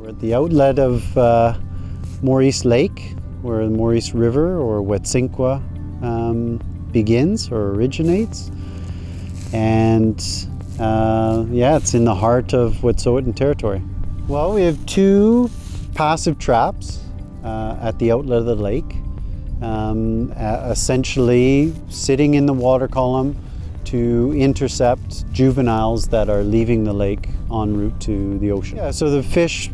We're at the outlet of Morice Lake, where the Morice River or Widzin begins or originates. And it's in the heart of Wet'suwet'en territory. Well, we have two passive traps at the outlet of the lake, essentially sitting in the water column to intercept juveniles that are leaving the lake en route to the ocean. Yeah, so the fish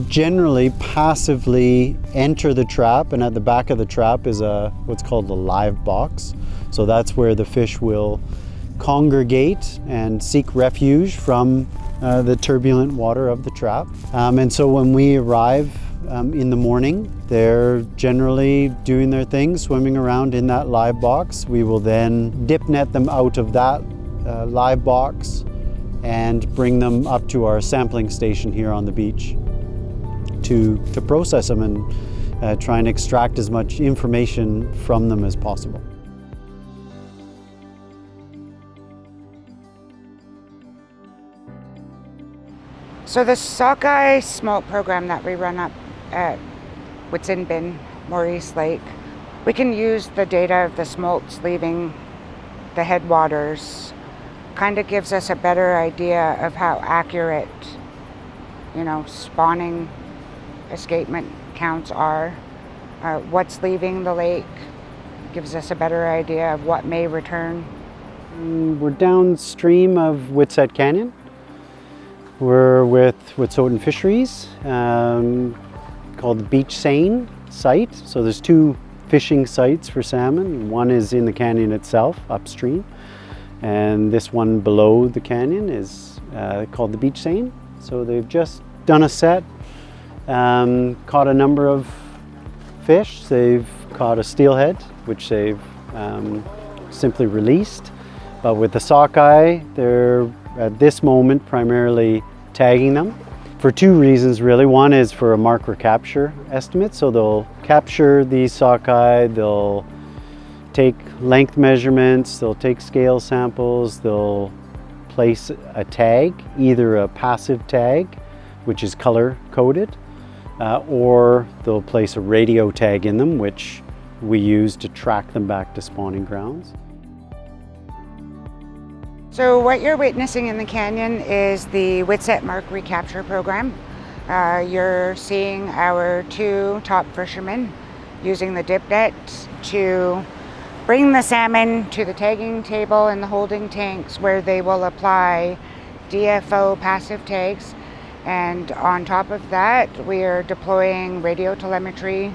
generally passively enter the trap, and at the back of the trap is what's called a live box. So that's where the fish will congregate and seek refuge from the turbulent water of the trap. And so when we arrive in the morning, they're generally doing their thing, swimming around in that live box. We will then dip net them out of that live box and bring them up to our sampling station here on the beach to process them and try and extract as much information from them as possible. So the sockeye smolt program that we run up at Widzin, Morice Lake, we can use the data of the smolts leaving the headwaters. Kind of gives us a better idea of how accurate, spawning escapement counts are. What's leaving the lake gives us a better idea of what may return. We're downstream of Widzin Canyon. We're with Wet'suwet'en Fisheries, called the Beach Seine site. So there's two fishing sites for salmon. One is in the canyon itself, upstream, and this one below the canyon is called the Beach Seine. So they've just done a set, caught a number of fish. They've caught a steelhead, which they've simply released. But with the sockeye, they're at this moment primarily tagging them for two reasons really. One is for a mark recapture estimate. So they'll capture these sockeye, they'll take length measurements, they'll take scale samples, they'll place a tag, either a passive tag, which is color coded, or they'll place a radio tag in them, which we use to track them back to spawning grounds. So what you're witnessing in the canyon is the Widzin Mark Recapture Program. You're seeing our two top fishermen using the dip net to bring the salmon to the tagging table in the holding tanks, where they will apply DFO passive tags. And on top of that, we are deploying radio telemetry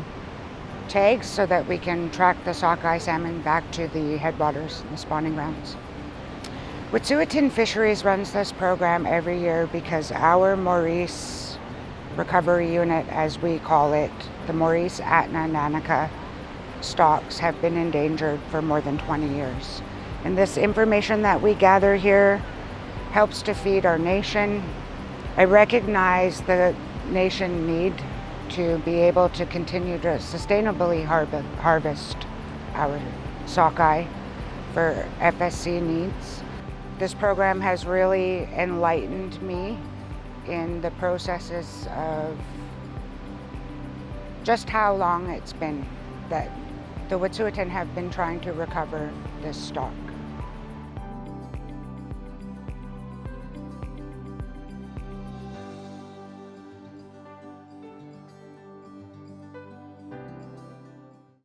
tags so that we can track the sockeye salmon back to the headwaters and the spawning grounds. Wet'suwet'en Fisheries runs this program every year because our Morice recovery unit, as we call it, the Morice Atna Nanica stocks have been endangered for more than 20 years. And this information that we gather here helps to feed our nation. I recognize the nation need to be able to continue to sustainably harvest our sockeye for FSC needs. This program has really enlightened me in the processes of just how long it's been that the Wet'suwet'en have been trying to recover this stock.